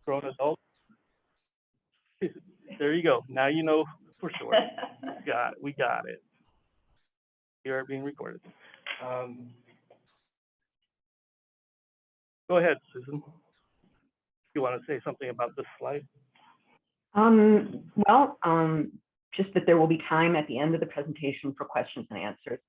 grown adults. There you go. Now you know for sure. We got it. You are being recorded. Go ahead, Susan. You want to say something about this slide? Well, just that there will be time at the end of the presentation for questions and answers.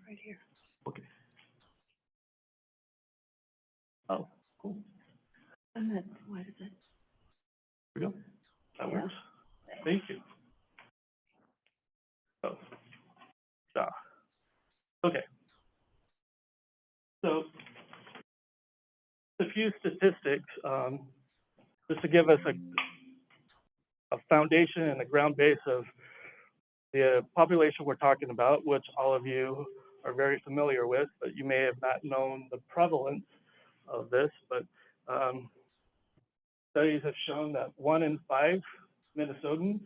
Right here. Okay. Oh, cool. And then why does it? There we go. That works. Thank you. Oh, yeah. Okay. So, a few statistics, just to give us a foundation and a ground base of the population we're talking about, which all of you are very familiar with, but you may have not known the prevalence of this. But studies have shown that 1 in 5 Minnesotans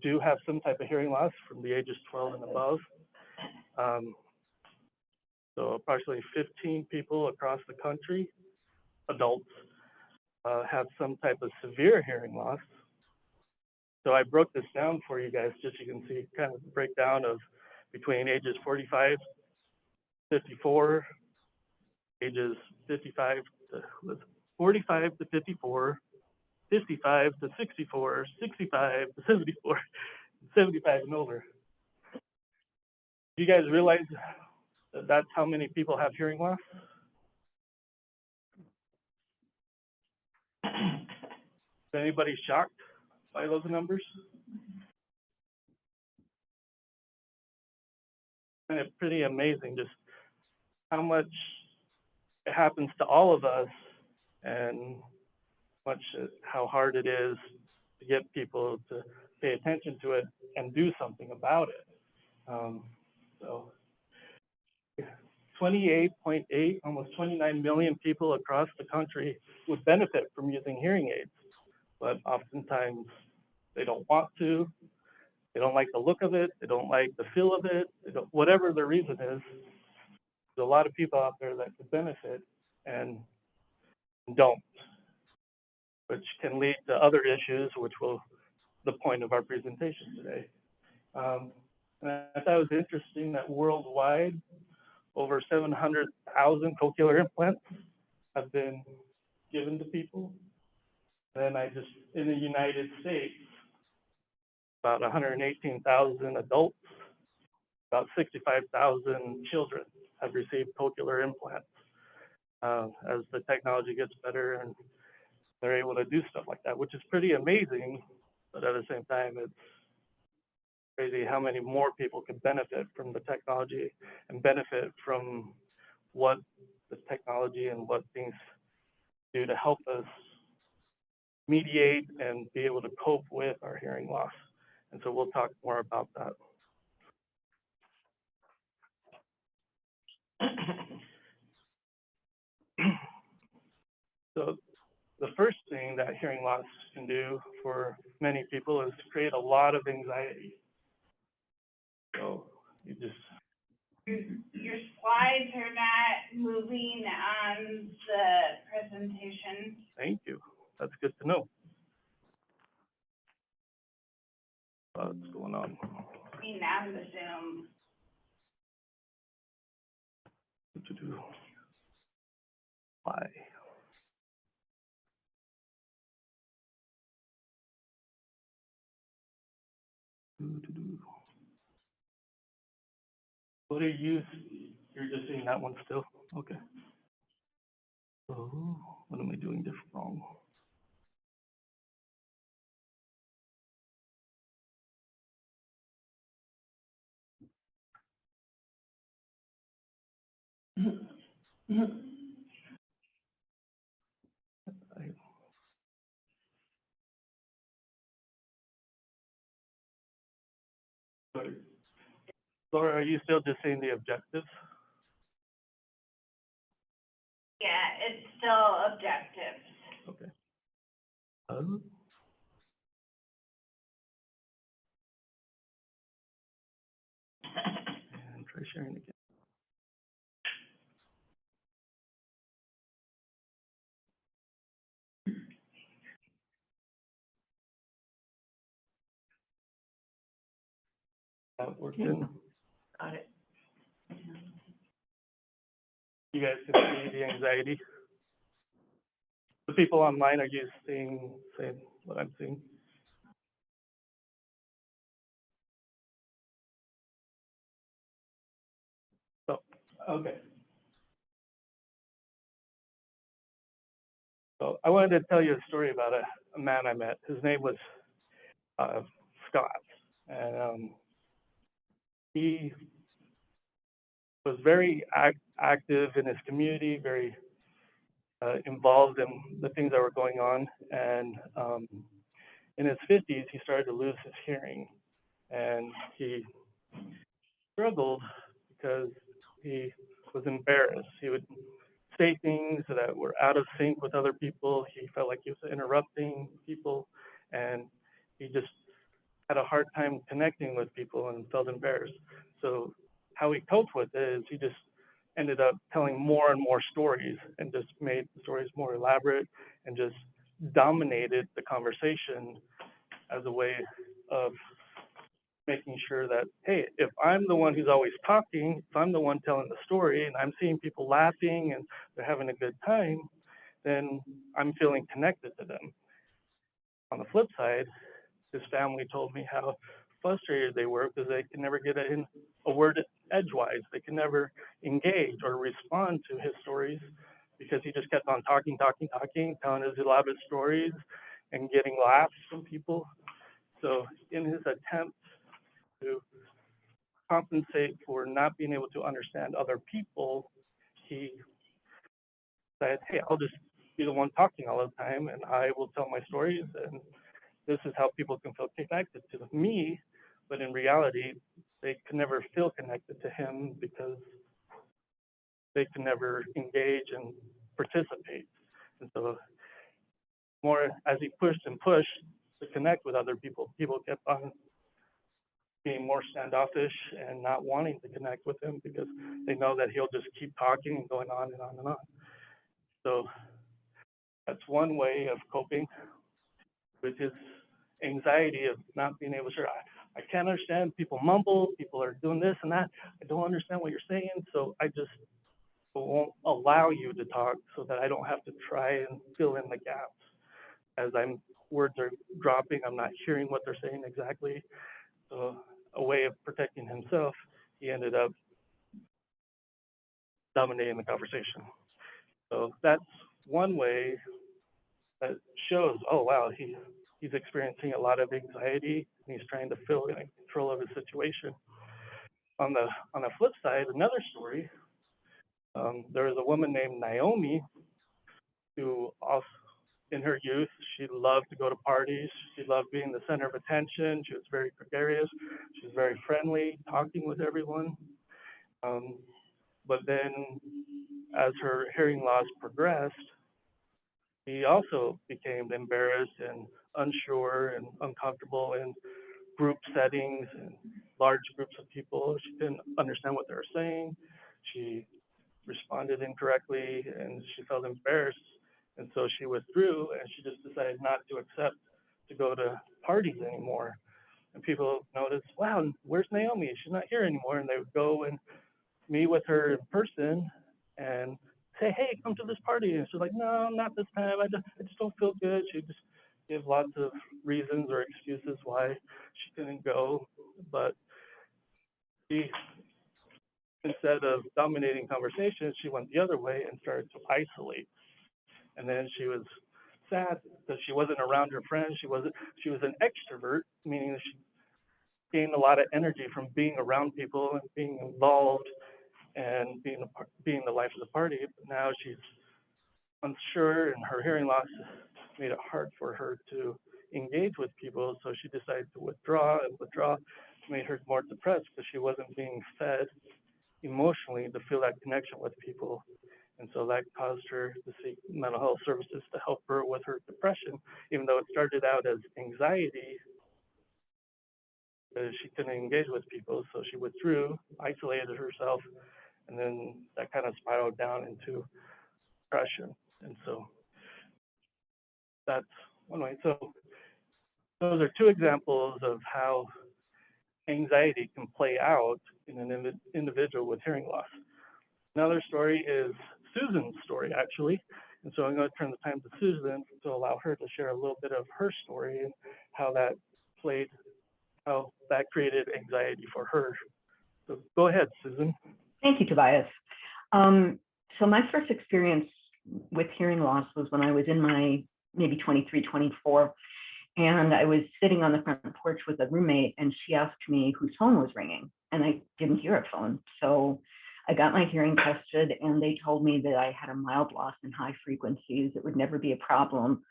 do have some type of hearing loss from the ages 12 and above. So approximately 15 people across the country, adults, have some type of severe hearing loss. So I broke this down for you guys just so you can see kind of the breakdown of between ages 45, 54, ages 55 to 45 to 54, 55 to 64, 65 to 74, 75 and over. Do you guys realize that that's how many people have hearing loss? Is anybody shocked by those numbers? And it's pretty amazing just how much it happens to all of us and how hard it is to get people to pay attention to it and do something about it. So 28.8, almost 29 million people across the country would benefit from using hearing aids, but oftentimes they don't want to. They don't like the look of it. They don't like the feel of it. Whatever the reason is, there's a lot of people out there that could benefit and don't, which can lead to other issues, which will the point of our presentation today. And I thought it was interesting that worldwide, over 700,000 cochlear implants have been given to people. And in the United States, about 118,000 adults, about 65,000 children have received cochlear implants. As the technology gets better and they're able to do stuff like that, which is pretty amazing, but at the same time, it's crazy how many more people could benefit from the technology and benefit from what the technology and what things do to help us mediate and be able to cope with our hearing loss. And so we'll talk more about that. So the first thing that hearing loss can do for many people is create a lot of anxiety. So you just... Your slides are not moving on the presentation. Thank you. That's good to know. What's going on? Being on the Zoom. What to do? Why? What are you? You're just seeing that one still? Okay. Oh, what am I doing this wrong? Laura, are you still just saying the objectives? Yeah, it's still objectives. Okay. And try sharing again. That working? Got it. You guys can see the anxiety. The people online, are you seeing what I'm seeing? So, okay. So I wanted to tell you a story about a man I met. His name was Scott, and he was very active in his community, very involved in the things that were going on. And in his 50s, he started to lose his hearing, and he struggled because he was embarrassed. He would say things that were out of sync with other people. He felt like he was interrupting people, and he just had a hard time connecting with people and felt embarrassed. So how he coped with it is he just ended up telling more and more stories and just made the stories more elaborate and just dominated the conversation as a way of making sure that, hey, if I'm the one who's always talking, if I'm the one telling the story and I'm seeing people laughing and they're having a good time, then I'm feeling connected to them. On the flip side, his family told me how frustrated they were because they could never get in a word edgewise. They could never engage or respond to his stories because he just kept on talking, telling his elaborate stories and getting laughs from people. So in his attempt to compensate for not being able to understand other people, he said, hey, I'll just be the one talking all the time and I will tell my stories, and this is how people can feel connected to me. But in reality, they can never feel connected to him because they can never engage and participate. And so more as he pushed and pushed to connect with other people, people kept on being more standoffish and not wanting to connect with him because they know that he'll just keep talking and going on and on and on. So that's one way of coping with his anxiety of not being able to share. I can't understand, people mumble, people are doing this and that. I don't understand what you're saying, so I just won't allow you to talk so that I don't have to try and fill in the gaps. As words are dropping, I'm not hearing what they're saying exactly. So a way of protecting himself, he ended up dominating the conversation. So that's one way that shows, oh wow, he's experiencing a lot of anxiety and he's trying to feel in control of his situation. On the flip side, another story, there was a woman named Naomi who also in her youth, she loved to go to parties. She loved being the center of attention. She was very gregarious. She was very friendly, talking with everyone. But then as her hearing loss progressed, she also became embarrassed and unsure and uncomfortable in group settings and large groups of people. She didn't understand what they were saying. She responded incorrectly and she felt embarrassed. And so she withdrew and she just decided not to accept to go to parties anymore. And people noticed, wow, where's Naomi? She's not here anymore. And they would go and meet with her in person and say, hey, come to this party. And she's like, no, not this time. I just don't feel good. She just give lots of reasons or excuses why she couldn't go. But she, instead of dominating conversations, she went the other way and started to isolate. And then she was sad because she wasn't around her friends. She was an extrovert, meaning that she gained a lot of energy from being around people and being involved and being the life of the party. But now she's unsure, and her hearing loss made it hard for her to engage with people. So she decided to withdraw. made her more depressed because she wasn't being fed emotionally to feel that connection with people. And so that caused her to seek mental health services to help her with her depression, even though it started out as anxiety, because she couldn't engage with people. So she withdrew, isolated herself, and then that kind of spiraled down into depression. And so that's one way. So those are two examples of how anxiety can play out in an individual with hearing loss. Another story is Susan's story, actually. And so I'm going to turn the time to Susan to allow her to share a little bit of her story and how that created anxiety for her. So go ahead, Susan. Thank you, Tobias. So my first experience with hearing loss was when I was in my maybe 23, 24, and I was sitting on the front porch with a roommate, and she asked me whose phone was ringing, and I didn't hear a phone. So I got my hearing tested, and they told me that I had a mild loss in high frequencies. It would never be a problem.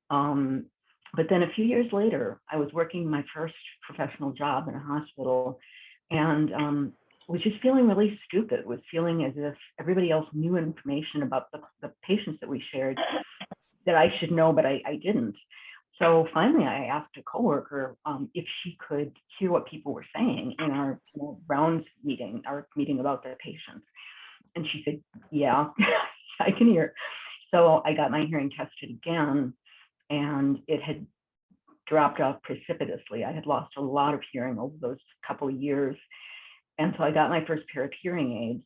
But then a few years later, I was working my first professional job in a hospital, and was just feeling really stupid, was feeling as if everybody else knew information about the patients that we shared that I should know, but I didn't. So finally, I asked a coworker if she could hear what people were saying in our rounds meeting, our meeting about their patients. And she said, yeah, I can hear. So I got my hearing tested again, and it had dropped off precipitously. I had lost a lot of hearing over those couple of years. And so I got my first pair of hearing aids,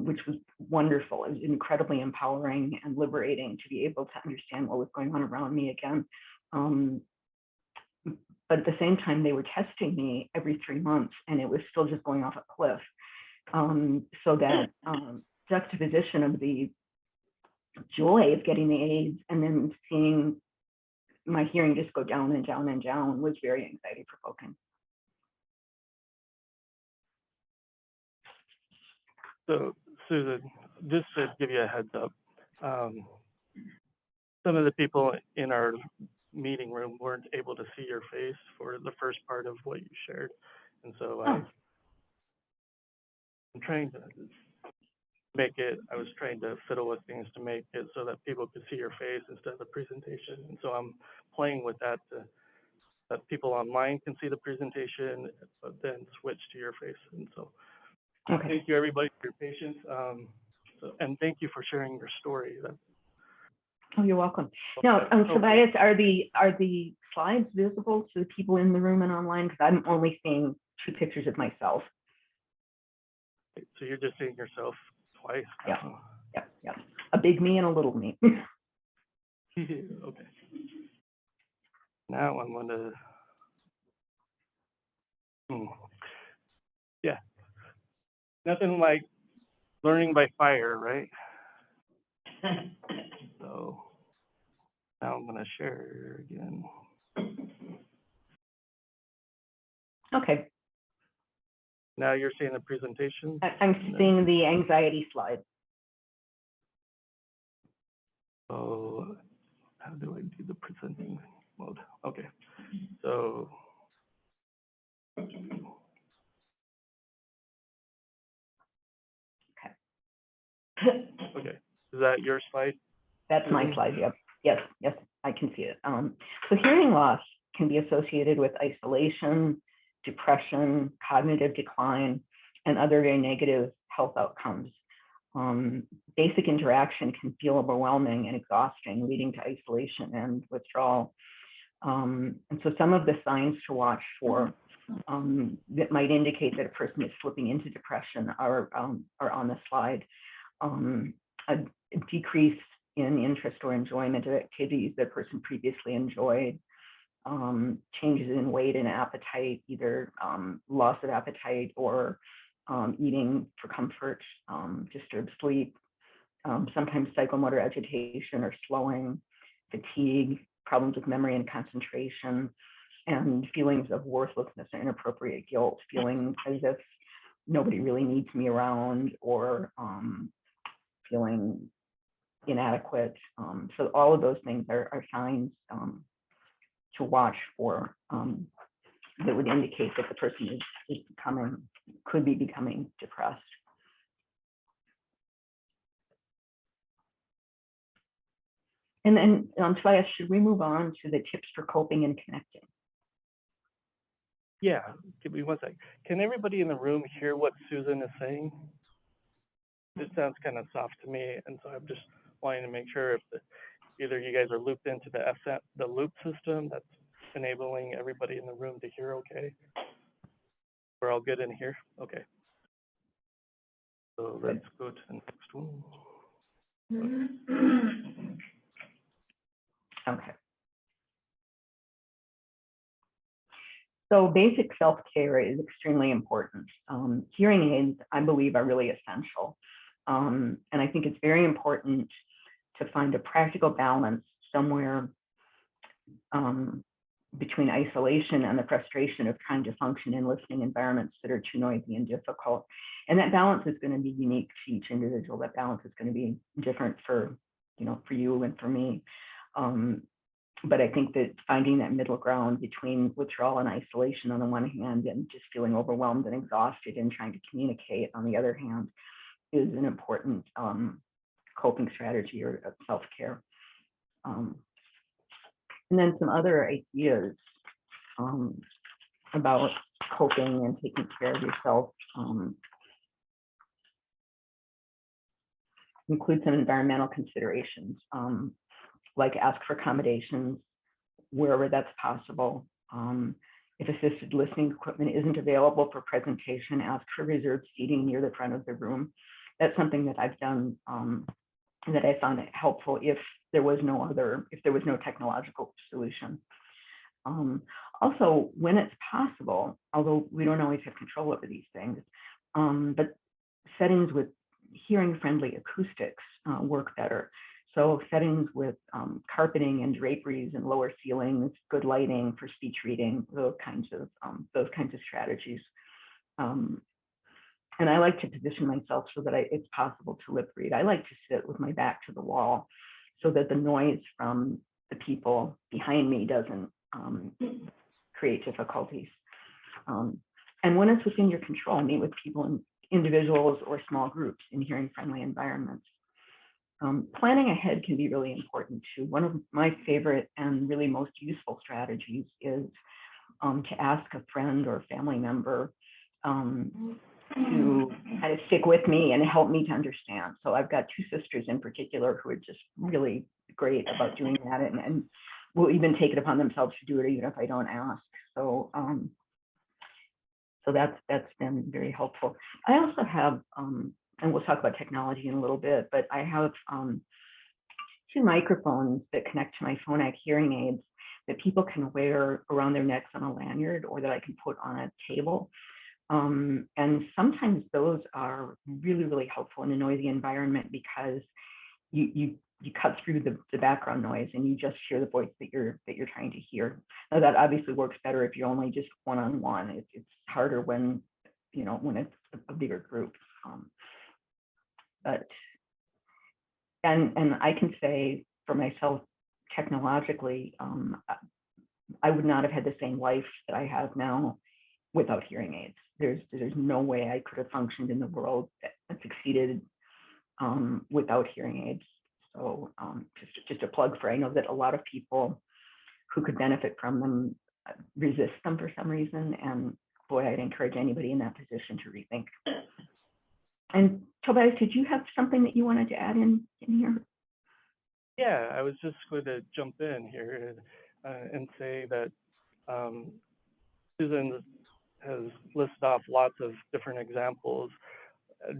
which was wonderful. It was incredibly empowering and liberating to be able to understand what was going on around me again. But at the same time, they were testing me every 3 months, and it was still just going off a cliff. So that juxtaposition of the joy of getting the aids and then seeing my hearing just go down and down and down was very anxiety provoking. So Susan, just to give you a heads up, some of the people in our meeting room weren't able to see your face for the first part of what you shared. And so I'm trying to I was trying to fiddle with things to make it so that people could see your face instead of the presentation. And so I'm playing with that that people online can see the presentation, but then switch to your face. And so thank you everybody for your patience. And thank you for sharing your story. Oh, you're welcome. Now, Tobias, are the slides visible to the people in the room and online? Because I'm only seeing 2 pictures of myself. So you're just seeing yourself twice? Yeah. A big me and a little me. Okay. Now I'm going to, yeah. Nothing like learning by fire, right? So now I'm going to share again. Okay. Now you're seeing the presentation? I'm seeing the anxiety slide. So how do I do the presenting mode? Okay. So okay. Is that your slide? That's my slide. Yep. Yes, I can see it. So hearing loss can be associated with isolation, depression, cognitive decline, and other very negative health outcomes. Basic interaction can feel overwhelming and exhausting, leading to isolation and withdrawal. And so some of the signs to watch for that might indicate that a person is slipping into depression are on the slide. A decrease in interest or enjoyment of activities that a person previously enjoyed, changes in weight and appetite, either loss of appetite or eating for comfort, disturbed sleep, sometimes psychomotor agitation or slowing, fatigue, problems with memory and concentration, and feelings of worthlessness and inappropriate guilt, feeling as if nobody really needs me around, or feeling inadequate. So all of those things are signs to watch for. that would indicate that the person could be becoming depressed. And then, Tobias, should we move on to the tips for coping and connecting? Yeah, give me one sec. Can everybody in the room hear what Susan is saying? It sounds kind of soft to me, and so I'm just wanting to make sure if either you guys are looped into the loop system that's enabling everybody in the room to hear okay. We're all good in here? Okay. So let's go to the next one. Okay. So basic self-care is extremely important. Hearing aids, I believe, are really essential. And I think it's very important to find a practical balance somewhere between isolation and the frustration of trying to function in listening environments that are too noisy and difficult. And that balance is going to be unique to each individual. That balance is going to be different for you and for me. But I think that finding that middle ground between withdrawal and isolation on the one hand and just feeling overwhelmed and exhausted and trying to communicate on the other hand is an important coping strategy or self-care. And then some other ideas about coping and taking care of yourself include some environmental considerations, like ask for accommodations wherever that's possible. If assisted listening equipment isn't available for presentation, ask for reserved seating near the front of the room. That's something that I've done that I found it helpful if there was no technological solution. Also, when it's possible, although we don't always have control over these things, but settings with hearing-friendly acoustics work better. So settings with carpeting and draperies and lower ceilings, good lighting for speech reading, those kinds of strategies. And I like to position myself so that it's possible to lip read. I like to sit with my back to the wall so that the noise from the people behind me doesn't create difficulties. And when it's within your control, meet with people in individuals or small groups in hearing-friendly environments. Planning ahead can be really important too. One of my favorite and really most useful strategies is to ask a friend or family member to kind of stick with me and help me to understand. So I've got two sisters in particular who are just really great about doing that and will even take it upon themselves to do it even if I don't ask. So so that's been very helpful. I also have, and we'll talk about technology in a little bit, but I have two microphones that connect to my phonak hearing aids that people can wear around their necks on a lanyard or that I can put on a table. And sometimes those are really, really helpful in a noisy environment because you cut through the background noise and you just hear the voice that you're trying to hear. Now that obviously works better if you're only just one-on-one. It's harder when it's a bigger group. But I can say for myself, technologically, I would not have had the same life that I have now without hearing aids. There's no way I could have functioned in the world and succeeded without hearing aids. So just a plug for, I know that a lot of people who could benefit from them resist them for some reason. And boy, I'd encourage anybody in that position to rethink. And Tobias, did you have something that you wanted to add in here? Yeah, I was just going to jump in here and say that Susan has listed off lots of different examples,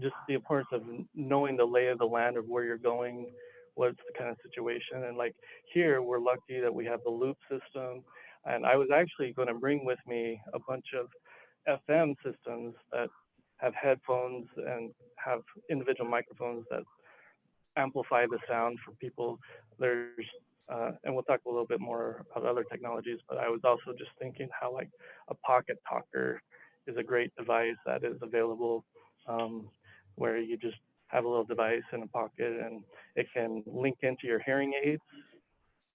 just the importance of knowing the lay of the land of where you're going, what's the kind of situation. And like here, we're lucky that we have the loop system. And I was actually going to bring with me a bunch of FM systems that have headphones and have individual microphones that amplify the sound for people. There's and we'll talk a little bit more about other technologies, but I was also just thinking how like a pocket talker is a great device that is available, where you just have a little device in a pocket and it can link into your hearing aids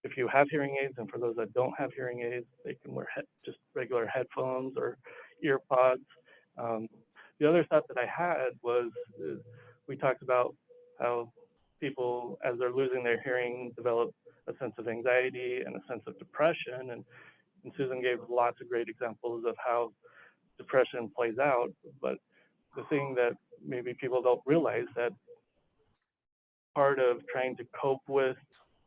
if you have hearing aids, and for those that don't have hearing aids, they can wear just regular headphones or ear pods. Um, the other thought that I had was we talked about how people, as they're losing their hearing, develop a sense of anxiety and a sense of depression. And Susan gave lots of great examples of how depression plays out. But the thing that maybe people don't realize, that part of trying to cope with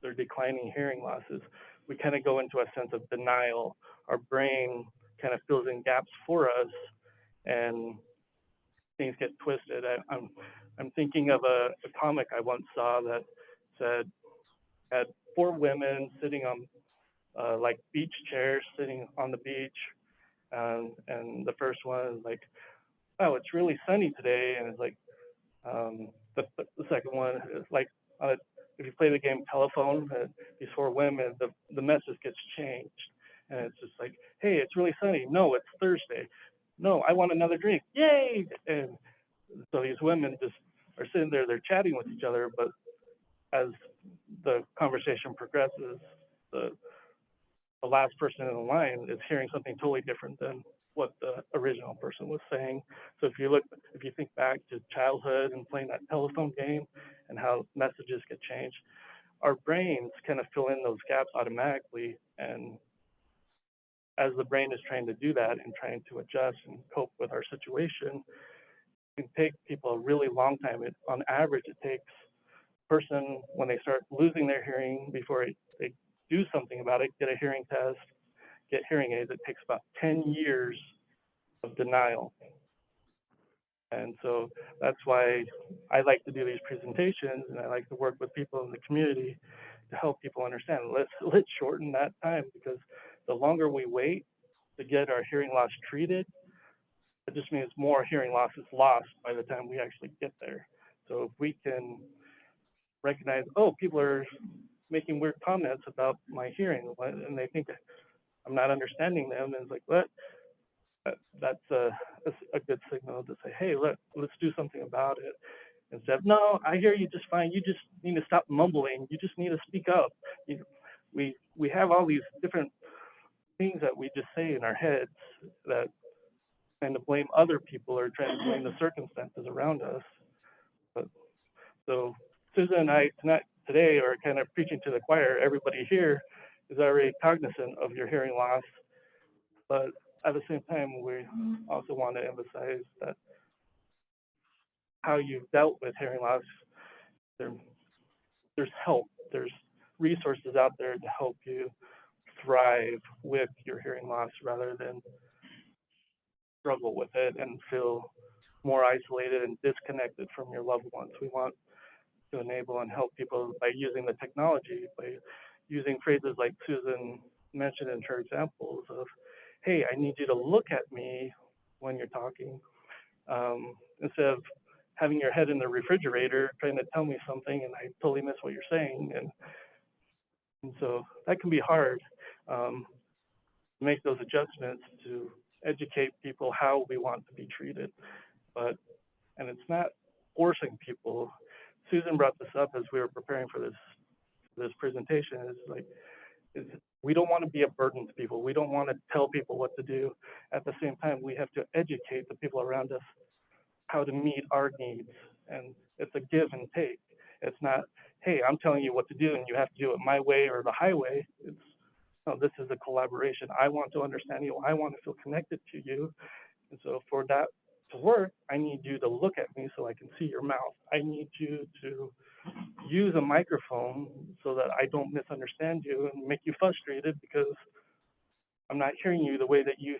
their declining hearing losses, we kind of go into a sense of denial. Our brain kind of fills in gaps for us, and things get twisted. I'm thinking of a comic I once saw that said, had four women sitting on like beach chairs, sitting on the beach, and the first one is like, "Oh, it's really sunny today," and it's like, the second one is like, if you play the game telephone, these four women, the message gets changed, and it's just like, "Hey, it's really sunny. No, it's Thursday. No, I want another drink. Yay!" And so these women just are sitting there, they're chatting with each other, but as the conversation progresses, the the last person in the line is hearing something totally different than what the original person was saying. So if you think back to childhood and playing that telephone game and how messages get changed, our brains kind of fill in those gaps automatically. And as the brain is trying to do that and trying to adjust and cope with our situation, it can take people a really long time. On average, it takes a person, when they start losing their hearing, before they do something about it, get a hearing test, get hearing aids, it takes about 10 years of denial. And so that's why I like to do these presentations, and I like to work with people in the community to help people understand. Let's shorten that time, because the longer we wait to get our hearing loss treated, it just means more hearing loss is lost by the time we actually get there. So if we can recognize, oh, people are making weird comments about my hearing, and they think I'm not understanding them, and it's like, what? That's a good signal to say, hey, let's do something about it. Instead of, no, I hear you just fine. You just need to stop mumbling. You just need to speak up. We have all these different things that we just say in our heads that kind of blame other people or trying to blame the circumstances around us. But so Susan and I today are kind of preaching to the choir. Everybody here is already cognizant of your hearing loss, but at the same time, we also want to emphasize that how you've dealt with hearing loss, there's help, there's resources out there to help you thrive with your hearing loss rather than struggle with it and feel more isolated and disconnected from your loved ones. We want to enable and help people by using the technology, by using phrases like Susan mentioned in her examples of, hey, I need you to look at me when you're talking, instead of having your head in the refrigerator trying to tell me something and I totally miss what you're saying. And so that can be hard, to make those adjustments to educate people how we want to be treated. And it's not forcing people. Susan brought this up as we were preparing for this presentation. We don't want to be a burden to people. We don't want to tell people what to do. At the same time, we have to educate the people around us how to meet our needs. And it's a give and take. It's not, hey, I'm telling you what to do and you have to do it my way or the highway. It's, no, this is a collaboration. I want to understand you. I want to feel connected to you. And so for that to work, I need you to look at me so I can see your mouth. I need you to use a microphone so that I don't misunderstand you and make you frustrated because I'm not hearing you the way that you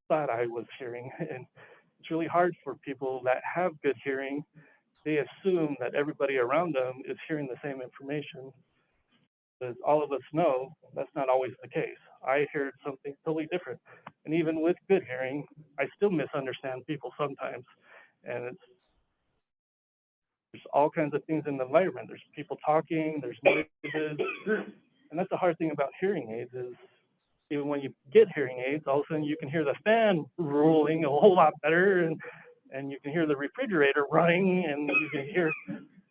thought I was hearing. And it's really hard for people that have good hearing. They assume that everybody around them is hearing the same information. As all of us know, that's not always the case. I heard something totally different. And even with good hearing, I still misunderstand people sometimes. And there's all kinds of things in the environment. There's people talking, there's noises. And that's the hard thing about hearing aids is even when you get hearing aids, all of a sudden you can hear the fan rolling a whole lot better, and you can hear the refrigerator running, and you can hear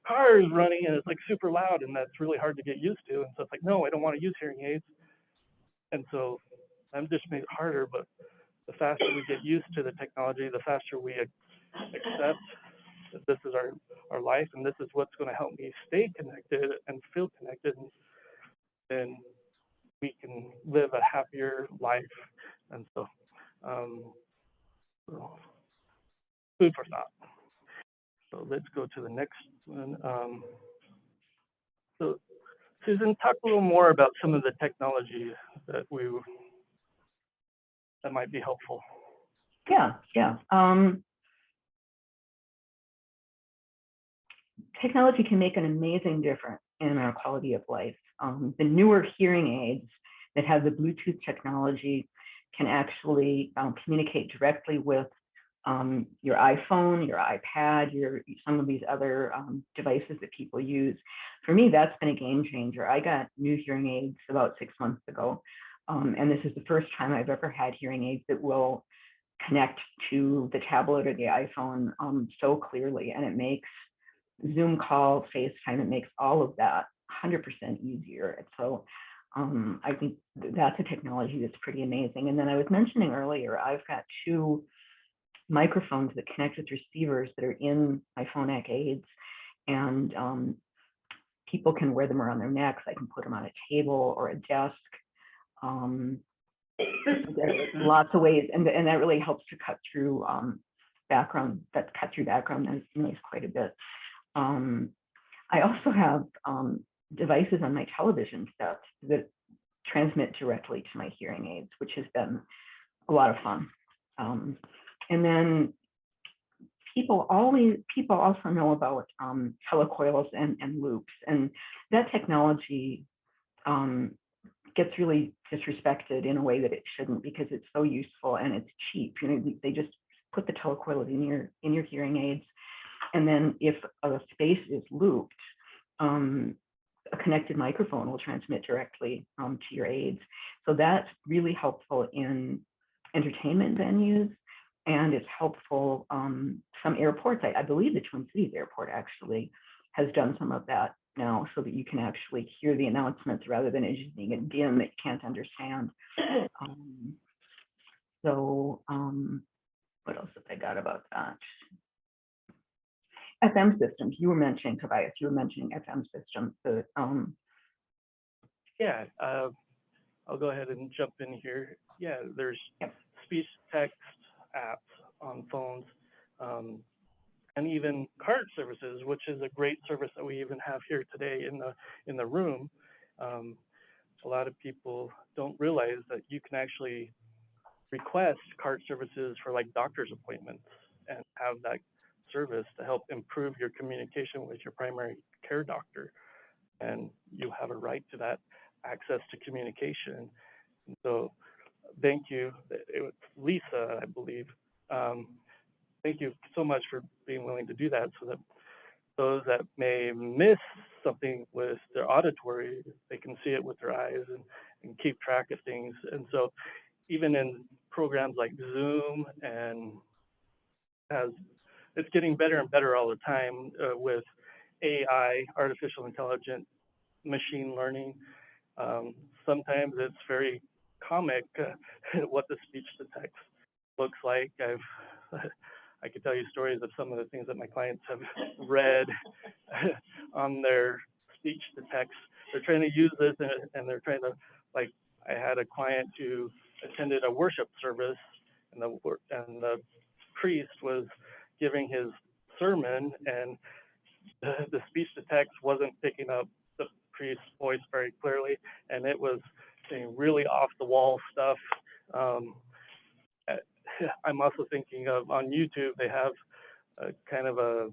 car is running and it's like super loud, and that's really hard to get used to. And so it's like, no, I don't want to use hearing aids. And so I'm just made it harder. But the faster we get used to the technology, the faster we accept that this is our life and this is what's going to help me stay connected and feel connected, then we can live a happier life. And so, so food for thought. So let's go to the next one. So Susan, talk a little more about some of the technology that that might be helpful. Yeah. Technology can make an amazing difference in our quality of life. The newer hearing aids that have the Bluetooth technology can actually communicate directly with your iPhone, your iPad, some of these other devices that people use. For me, that's been a game changer. I got new hearing aids about 6 months ago, and this is the first time I've ever had hearing aids that will connect to the tablet or the iPhone so clearly, and it makes Zoom call, FaceTime, it makes all of that 100% easier. So I think that's a technology that's pretty amazing. And then I was mentioning earlier, I've got 2 microphones that connect with receivers that are in my Phonak aids, and people can wear them around their necks. I can put them on a table or a desk. There's lots of ways, and that really helps to cut through background noise quite a bit. I also have devices on my television set that transmit directly to my hearing aids, which has been a lot of fun. And then people also know about telecoils and loops, and that technology gets really disrespected in a way that it shouldn't, because it's so useful and it's cheap. They just put the telecoil in your hearing aids, and then if a space is looped, a connected microphone will transmit directly to your aids. So that's really helpful in entertainment venues, and it's helpful. Some airports, I believe the Twin Cities Airport actually has done some of that now, so that you can actually hear the announcements rather than it just being a dim that you can't understand. What else have I got about that? FM systems, you were mentioning, Tobias, FM systems. Yeah, I'll go ahead and jump in here. Yeah, there's speech text apps on phones, and even card services, which is a great service that we even have here today in the room. A lot of people don't realize that you can actually request card services for like doctor's appointments and have that service to help improve your communication with your primary care doctor. And you have a right to that access to communication. And so thank you. It was Lisa, I believe. Thank you so much for being willing to do that, so that those that may miss something with their auditory, they can see it with their eyes and keep track of things. And so even in programs like Zoom, and it's getting better and better all the time with AI, artificial intelligence, machine learning. Sometimes it's very comic what the speech to text looks like. I could tell you stories of some of the things that my clients have read on their speech to text. They're trying to use this, and they're trying to, like, I had a client who attended a worship service, and the priest was giving his sermon, and the speech to text wasn't picking up the priest's voice very clearly, and it was saying really off the wall stuff. I'm also thinking of on YouTube, they have a kind of a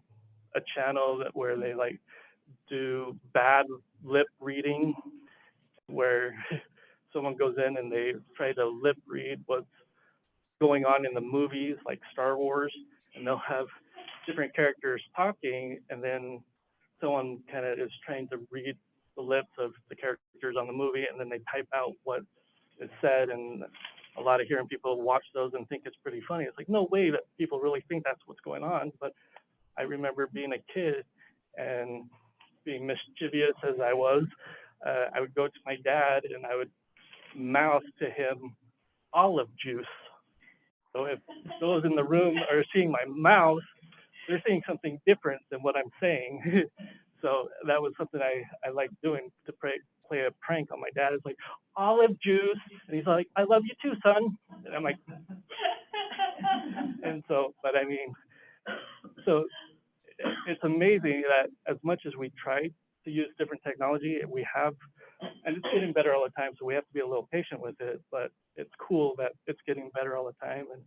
channel where they like do bad lip reading, where someone goes in and they try to lip read what's going on in the movies like Star Wars, and they'll have different characters talking, and then someone kind of is trying to read the lips of the characters on the movie, and then they type out what is said. And a lot of hearing people watch those and think it's pretty funny. It's like, no way that people really think that's what's going on. But I remember being a kid And being mischievous as I was, I would go to my dad and I would mouth to him olive juice. So if those in the room are seeing my mouth, they're seeing something different than what I'm saying. So that was something I liked doing to play a prank on my dad. It's like, olive juice. And he's like, I love you too, son. And I'm like, and so, but I mean, so it's amazing that as much as we try to use different technology, we have, and it's getting better all the time, so we have to be a little patient with it, but it's cool that it's getting better all the time. And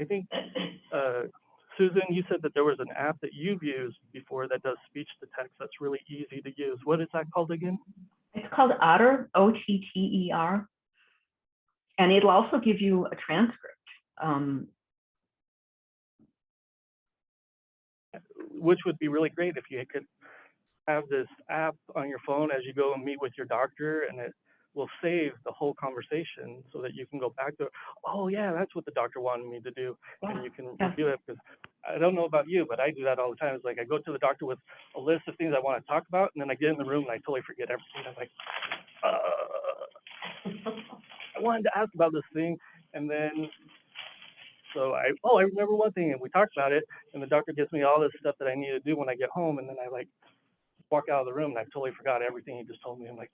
I think, Susan, you said that there was an app that you've used before that does speech to text that's really easy to use. What is that called again? It's called Otter, O-T-T-E-R. And it'll also give you a transcript. Which would be really great if you could have this app on your phone as you go and meet with your doctor, and it will save the whole conversation so that you can go back to it. Oh yeah, that's what the doctor wanted me to do, and you can review it. Because I don't know about you, but I do that all the time. It's like I go to the doctor with a list of things I want to talk about, and then I get in the room and I totally forget everything. I'm like, I wanted to ask about this thing, and then so I remember one thing, and we talked about it, and the doctor gives me all this stuff that I need to do when I get home, and then I like walk out of the room and I totally forgot everything he just told me. I'm like,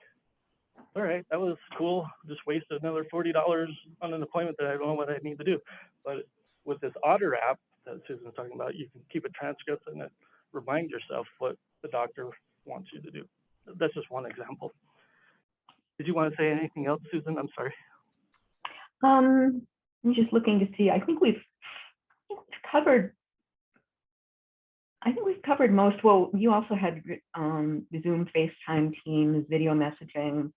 all right, that was cool. Just wasted another $40 on an appointment that I don't know what I need to do. But with this Otter app that Susan's talking about, you can keep a transcript and remind yourself what the doctor wants you to do. That's just one example. Did you want to say anything else, Susan? I'm sorry. I'm just looking to see. I think we've covered most. Well, you also had Zoom, FaceTime, Teams, video messaging.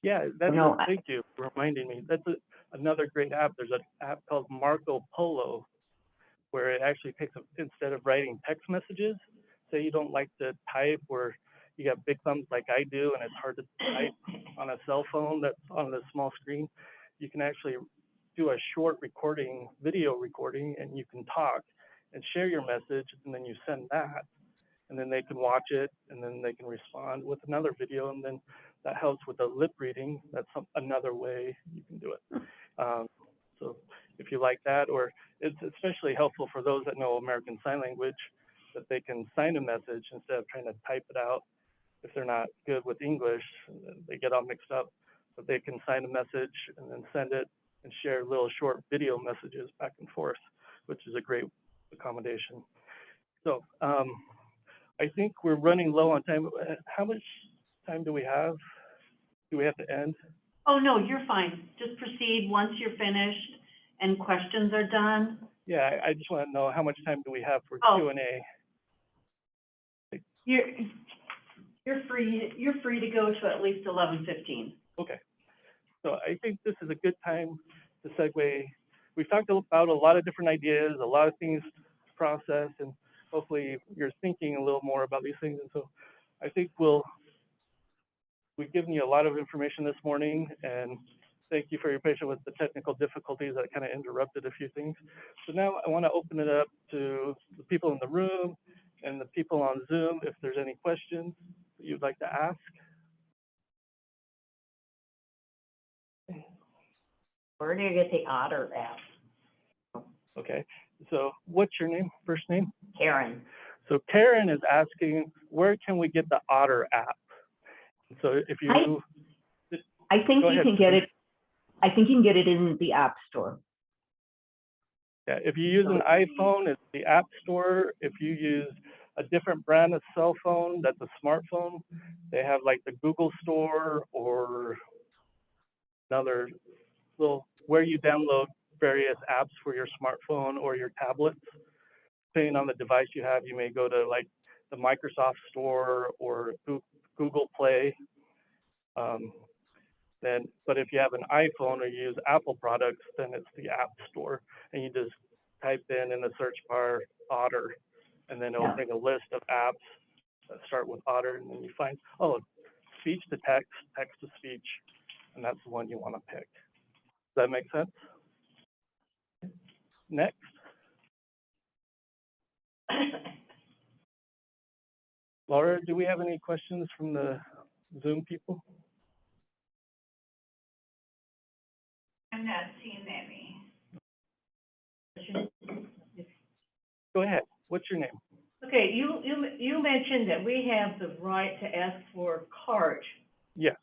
Yeah, thank you for reminding me. That's another great app. There's an app called Marco Polo, where it actually picks up, instead of writing text messages, say you don't like to type, or you got big thumbs like I do, and it's hard to type on a cell phone that's on a small screen, you can actually do a short recording, video recording, and you can talk and share your message, and then you send that, and then they can watch it, and then they can respond with another video, and then that helps with the lip reading. That's another way you can do it. So if you like that, or it's especially helpful for those that know American Sign Language, that they can sign a message instead of trying to type it out. If they're not good with English, they get all mixed up, but they can sign a message and then send it and share little short video messages back and forth, which is a great accommodation. So I think we're running low on time. How much time do we have? Do we have to end? Oh, no, you're fine. Just proceed once you're finished and questions are done. Yeah, I just want to know how much time do we have for Q&A? You're free to go to at least 11:15. Okay. So I think this is a good time to segue. We've talked about a lot of different ideas, a lot of things to process, and hopefully you're thinking a little more about these things. And so I think we've given you a lot of information this morning, and thank you for your patience with the technical difficulties that kind of interrupted a few things. So now I want to open it up to the people in the room and the people on Zoom, if there's any questions that you'd like to ask. Where do you get the Otter app? Okay, so what's your name, first name? Karen. So Karen is asking, where can we get the Otter app? So if you, I think you can get it. I think you can get it in the App Store. Yeah, if you use an iPhone, it's the App Store. If you use a different brand of cell phone that's a smartphone, they have like the Google Store or another little where you download various apps for your smartphone or your tablets. Depending on the device you have, you may go to like the Microsoft Store or Google Play. But if you have an iPhone or you use Apple products, then it's the App Store, and you just type in the search bar Otter, and then it'll bring a list of apps that start with Otter, and then you find, oh, speech to text, text to speech, and that's the one you want to pick. Does that make sense? Next. Laura, do we have any questions from the Zoom people? I'm not seeing any. Go ahead. What's your name? Okay, you mentioned that we have the right to ask for cart Yes.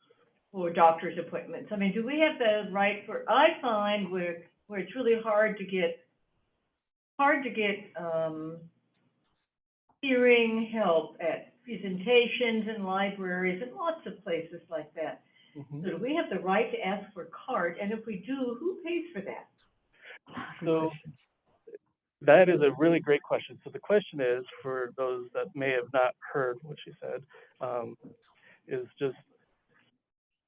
for doctor's appointments. I mean, do we have the right for, I find where it's really hard to get, hearing help at presentations and libraries and lots of places like that. Mhm. So do we have the right to ask for cart? And if we do, who pays for that? Good So question. that is a really great question. So the question is, for those that may have not heard what she said, is just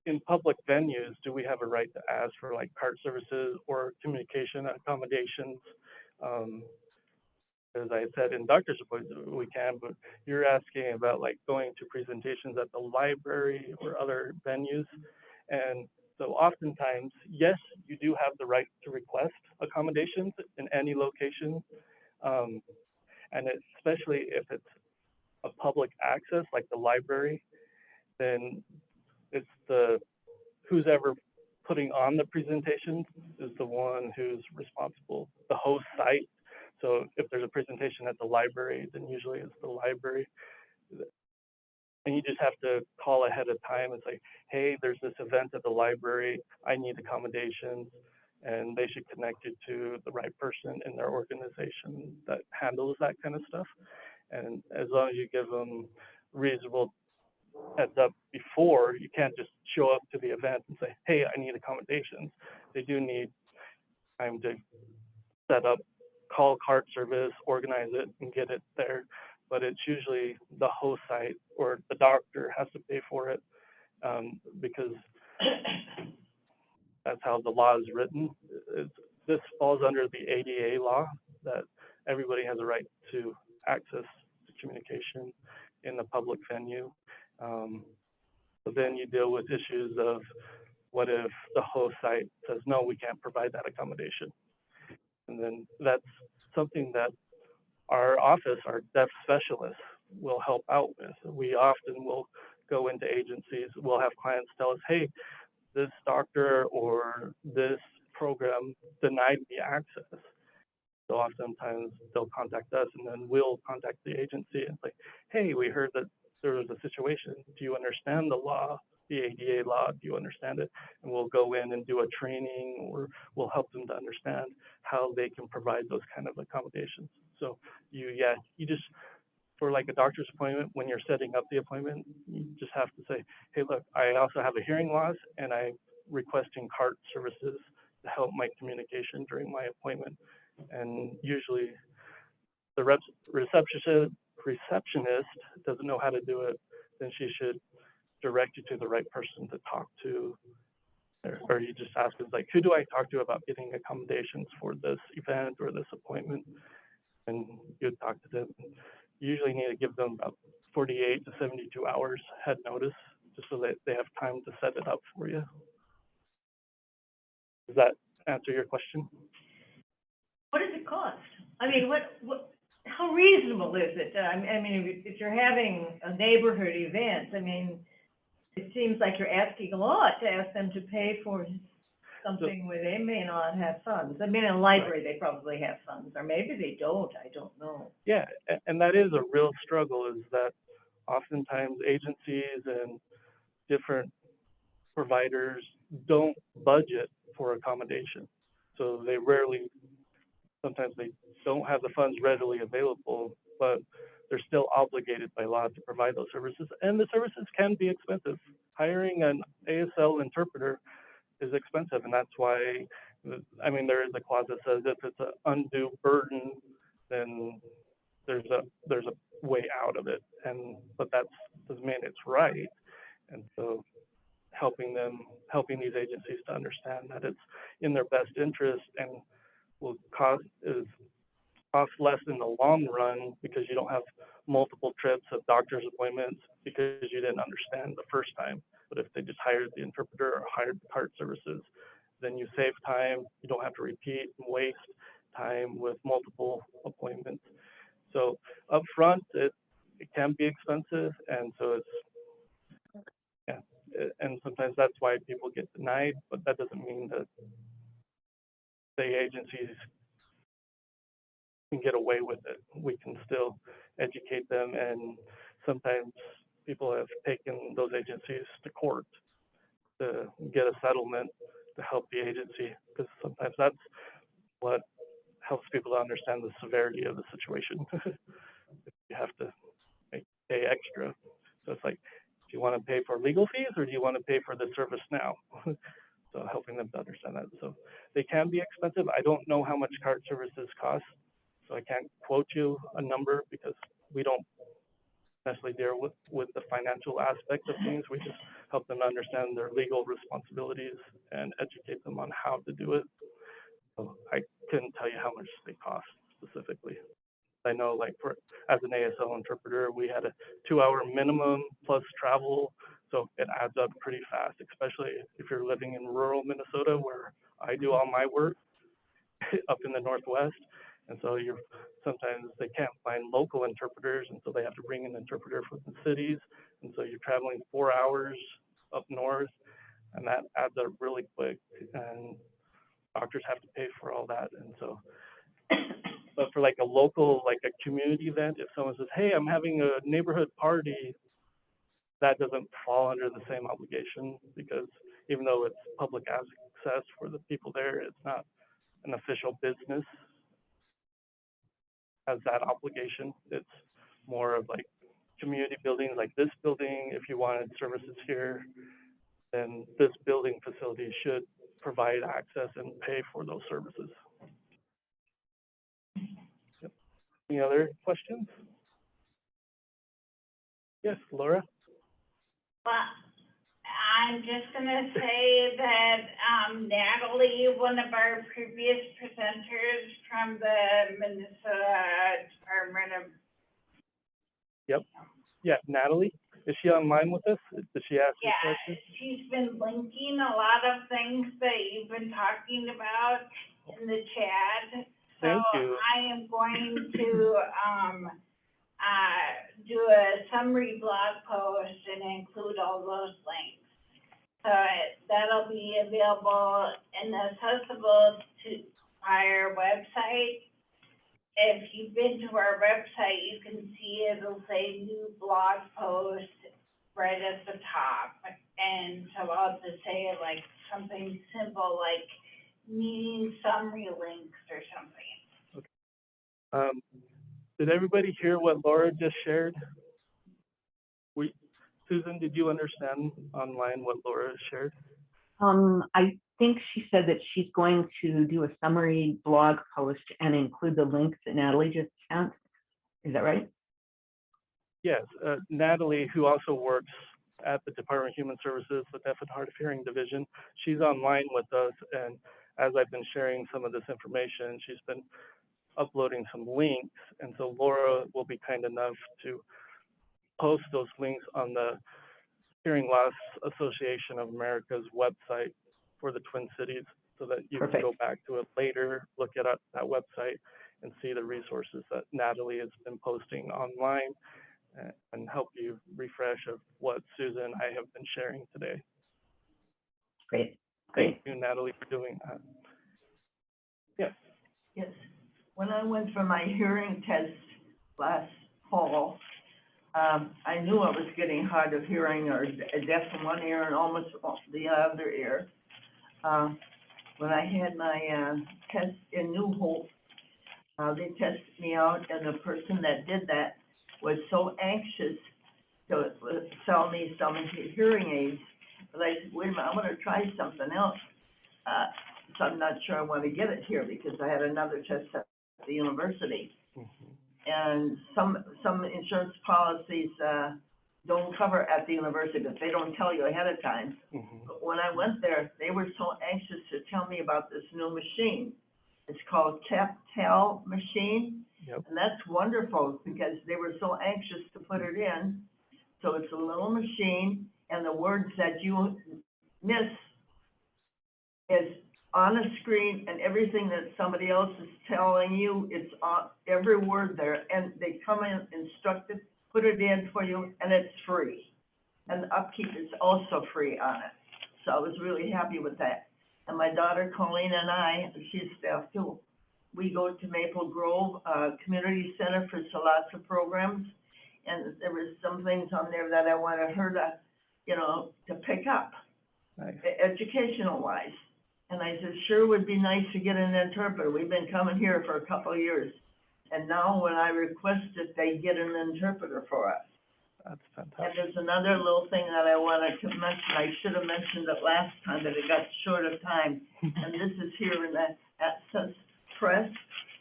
in public venues, do we have a right to ask for like cart services or communication accommodations? As I said, in doctor's appointments, we can, but you're asking about like going to presentations at the library or other venues. And so oftentimes, yes, you do have the right to request accommodations in any location. Um, and especially if it's a public access, like the library, then it's the who's ever putting on the presentation is the one who's responsible, the host site. So if there's a presentation at the library, then usually it's the library. And you just have to call ahead of time and say, hey, there's this event at the library, I need accommodations, and they should connect you to the right person in their organization that handles that kind of stuff. And as long as you give them reasonable heads up before, you can't just show up to the event and say, hey, I need accommodations. They do need time to set up, call cart service, organize it, and get it there. But it's usually the host site or the doctor has to pay for it, because that's how the law is written. This falls under the ADA law, that everybody has a right to access to communication in the public venue. But then you deal with issues of what if the host site says, no, we can't provide that accommodation? And then that's something that our office, our deaf specialists, will help out with. We often will go into agencies, we'll have clients tell us, hey, this doctor or this program denied me access. So oftentimes they'll contact us and then we'll contact the agency and say, hey, we heard that there was a situation. Do you understand the law, the ADA law? Do you understand it? And we'll go in and do a training, or we'll help them to understand how they can provide those kind of accommodations. So you just, for like a doctor's appointment, when you're setting up the appointment, you just have to say, hey, look, I also have a hearing loss and I'm requesting cart services to help my communication during my appointment. And usually the receptionist doesn't know how to do it, then she should direct you to the right person to talk to. Or you just ask them, like, who do I talk to about getting accommodations for this event or this appointment? And you talk to them. You usually need to give them about 48 to 72 hours head notice, just so that they have time to set it up for you. Does that answer your question? What does it cost? I mean, how reasonable is it? I mean, if you're having a neighborhood event, I mean, it seems like you're asking a lot to ask them to pay for something where they may not have funds. I mean, in a library, they probably have funds, or maybe they don't, I don't know. Yeah, and that is a real struggle, is that oftentimes agencies and different providers don't budget for accommodation. So they rarely, sometimes they don't have the funds readily available, but they're still obligated by law to provide those services. And the services can be expensive. Hiring an ASL interpreter is expensive, and that's why, I mean, there is a clause that says if it's an undue burden, then there's a way out of it. But that doesn't mean it's right. And so helping these agencies to understand that it's in their best interest and will cost less in the long run, because you don't have multiple trips of doctor's appointments because you didn't understand the first time. But if they just hired the interpreter or hired the cart services, then you save time. You don't have to repeat and waste time with multiple appointments. So up front, it can be expensive, and so it's, yeah, and sometimes that's why people get denied, but that doesn't mean that the agencies can get away with it. We can still educate them, and sometimes people have taken those agencies to court to get a settlement to help the agency, because sometimes that's what helps people to understand the severity of the situation. You have to pay extra. So it's like, do you want to pay for legal fees or do you want to pay for the service now? So helping them to understand that. So they can be expensive. I don't know how much card services cost, so I can't quote you a number because we don't necessarily deal with the financial aspect of things. We just help them understand their legal responsibilities and educate them on how to do it. So I couldn't tell you how much they cost specifically. I know, like, as an ASL interpreter, we had a 2-hour minimum plus travel, so it adds up pretty fast, especially if you're living in rural Minnesota, where I do all my work up in the Northwest. And so sometimes they can't find local interpreters, and so they have to bring an interpreter from the cities. And so you're traveling 4 hours up north, and that adds up really quick. And doctors have to pay for all that. And so, but for like a local, like a community event, if someone says, hey, I'm having a neighborhood party, that doesn't fall under the same obligation, because even though it's public access for the people there, it's not an official business has that obligation. It's more of like community buildings, like this building. If you wanted services here, then this building facility should provide access and pay for those services. Yep. Any other questions? Yes, Laura? Well, I'm just gonna say that, Natalie, one of our previous presenters from the Minnesota Department of. Yep. Yeah, Natalie, is she online with us? Did she ask you Yeah, questions? she's been linking a lot of things that you've been talking about in the chat. Thank So you. I am going to, do a summary blog post and include all those links. So that'll be available and accessible to our website. If you've been to our website, you can see it'll say new blog post right at the top. And so I'll just say like something simple like meeting summary links or something. Did everybody hear what Laura just shared? Susan, did you understand online what Laura shared? I think she said that she's going to do a summary blog post and include the links that Natalie just sent. Is that right? Yes, Natalie, who also works at the Department of Human Services, the Deaf and Hard of Hearing Division, she's online with us, and as I've been sharing some of this information, she's been uploading some links, and so Laura will be kind enough to post those links on the Hearing Loss Association of America's website for the Twin Cities, so that you Perfect. can go back to it later, look at that website, and see the resources that Natalie has been posting online, and help you refresh of what Susan and I have been sharing today. Great. Thank you, Natalie, for doing that. Yes. Yes. When I went for my hearing test last fall, I knew I was getting hard of hearing or deaf in one ear and almost the other ear. When I had my test in New Hope, they tested me out, and the person that did that was so anxious to sell me some hearing aids. But I said, wait a minute, I'm gonna try something else. So I'm not sure I want to get it here because I had another test at the university. And some insurance policies don't cover at the university, but they don't tell you ahead of time. But when I went there, they were so anxious to tell me about this new machine. It's called Tap-Tel machine. Yep. And that's wonderful because they were so anxious to put it in. So it's a little machine, and the words that you miss is on a screen, and everything that somebody else is telling you, it's on every word there, and they come in instructed put it in for you, and it's free. And the upkeep is also free on it. So I was really happy with that. And my daughter Colleen and I, she's staff too, we go to Maple Grove, Community Center for lots of programs. And there was some things on there that I wanted her to, you know, to pick up, Nice. educational wise. And I said, sure would be nice to get an interpreter. We've been coming here for a couple of years. And now when I request it, they get an interpreter for us. That's And fantastic. there's another little thing that I wanted to mention. I should have mentioned it last time, but it got short of time. And this is here in the Access Press,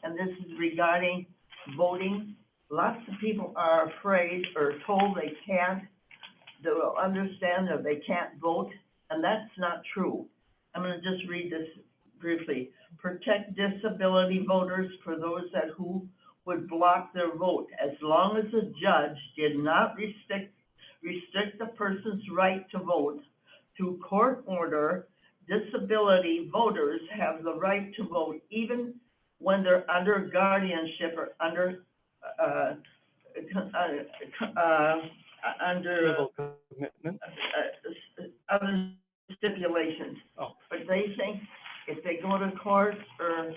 and this is regarding voting. Lots of people are afraid or told they can't, they'll understand that they can't vote, and that's not true. I'm gonna just read this briefly. Protect disability voters for those that who would block their vote, as long as a judge did not restrict the person's right to vote. Through court order, disability voters have the right to vote even when they're under guardianship or under Civil commitment. other stipulations. Oh. But they think if they go to court or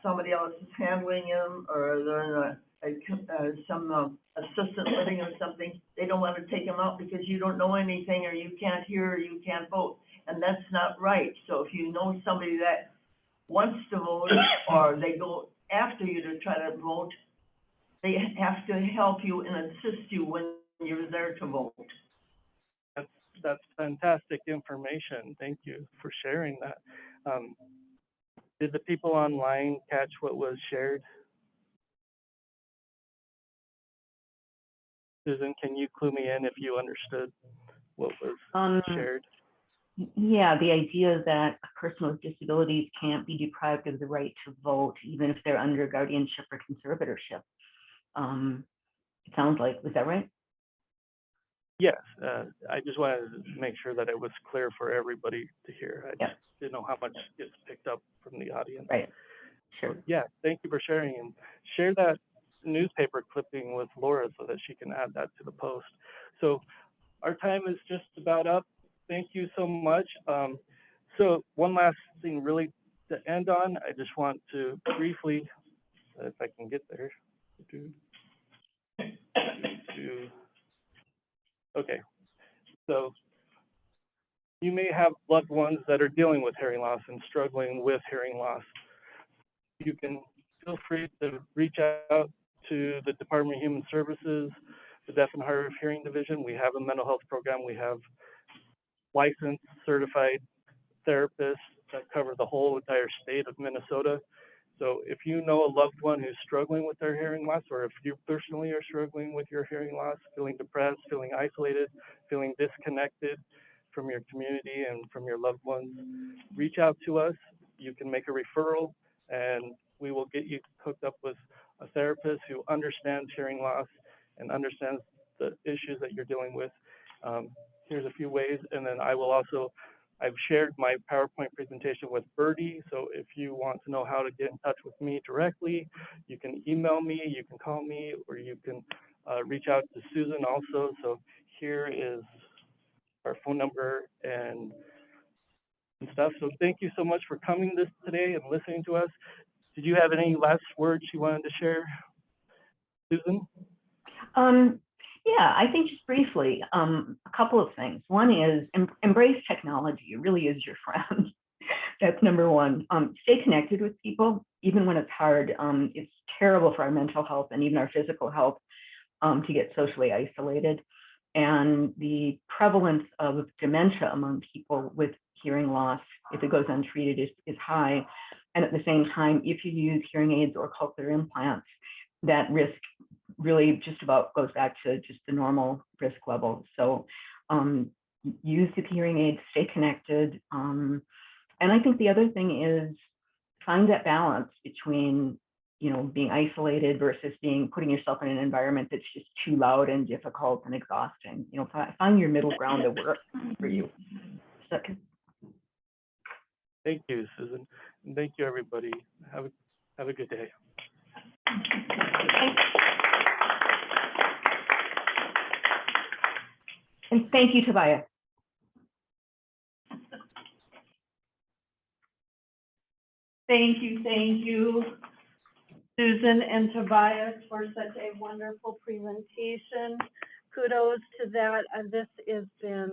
somebody else is handling them or they're in some assistant living or something, they don't want to take them out because you don't know anything or you can't hear or you can't vote. And that's not right. So if you know somebody that wants to vote or they go after you to try to vote, they have to help you and assist you when you're there to vote. That's fantastic information. Thank you for sharing that. Did the people online catch what was shared? Susan, can you clue me in if you understood what was shared? Yeah, the idea that a person with disabilities can't be deprived of the right to vote, even if they're under guardianship or conservatorship. It sounds like, was that right? Yes, I just wanted to make sure that it was clear for everybody to hear. I Yeah. just didn't know how much gets picked up from the audience. Right. So, Sure. yeah, thank you for sharing, and share that newspaper clipping with Laura so that she can add that to the post. So our time is just about up. Thank you so much. So one last thing really to end on, I just want to briefly, if I can get there. Okay, so you may have loved ones that are dealing with hearing loss and struggling with hearing loss. You can feel free to reach out to the Department of Human Services, the Deaf and Hard of Hearing Division. We have a mental health program. We have licensed, certified therapists that cover the whole entire state of Minnesota. So if you know a loved one who's struggling with their hearing loss, or if you personally are struggling with your hearing loss, feeling depressed, feeling isolated, feeling disconnected from your community and from your loved ones, reach out to us. You can make a referral and we will get you hooked up with a therapist who understands hearing loss and understands the issues that you're dealing with. Here's a few ways, and then I've shared my PowerPoint presentation with Birdie, so if you want to know how to get in touch with me directly, you can email me, you can call me, or you can reach out to Susan also. So here is our phone number and stuff. So thank you so much for coming today and listening to us. Did you have any last words you wanted to share, Susan? Yeah, I think just briefly, a couple of things. One is embrace technology. It really is your friend. That's number one. Stay connected with people, even when it's hard. It's terrible for our mental health and even our physical health to get socially isolated. And the prevalence of dementia among people with hearing loss, if it goes untreated, is high. And at the same time, if you use hearing aids or cochlear implants, that risk really just about goes back to just the normal risk level. So use the hearing aids, stay connected. And I think the other thing is find that balance between, you know, being isolated versus putting yourself in an environment that's just too loud and difficult and exhausting. You know, find your middle ground to work for you. So, Thank you, Susan. And thank you, everybody. Have a good day. Thank you, Tobias. Thank you, Susan and Tobias, for such a wonderful presentation. Kudos to that. This has been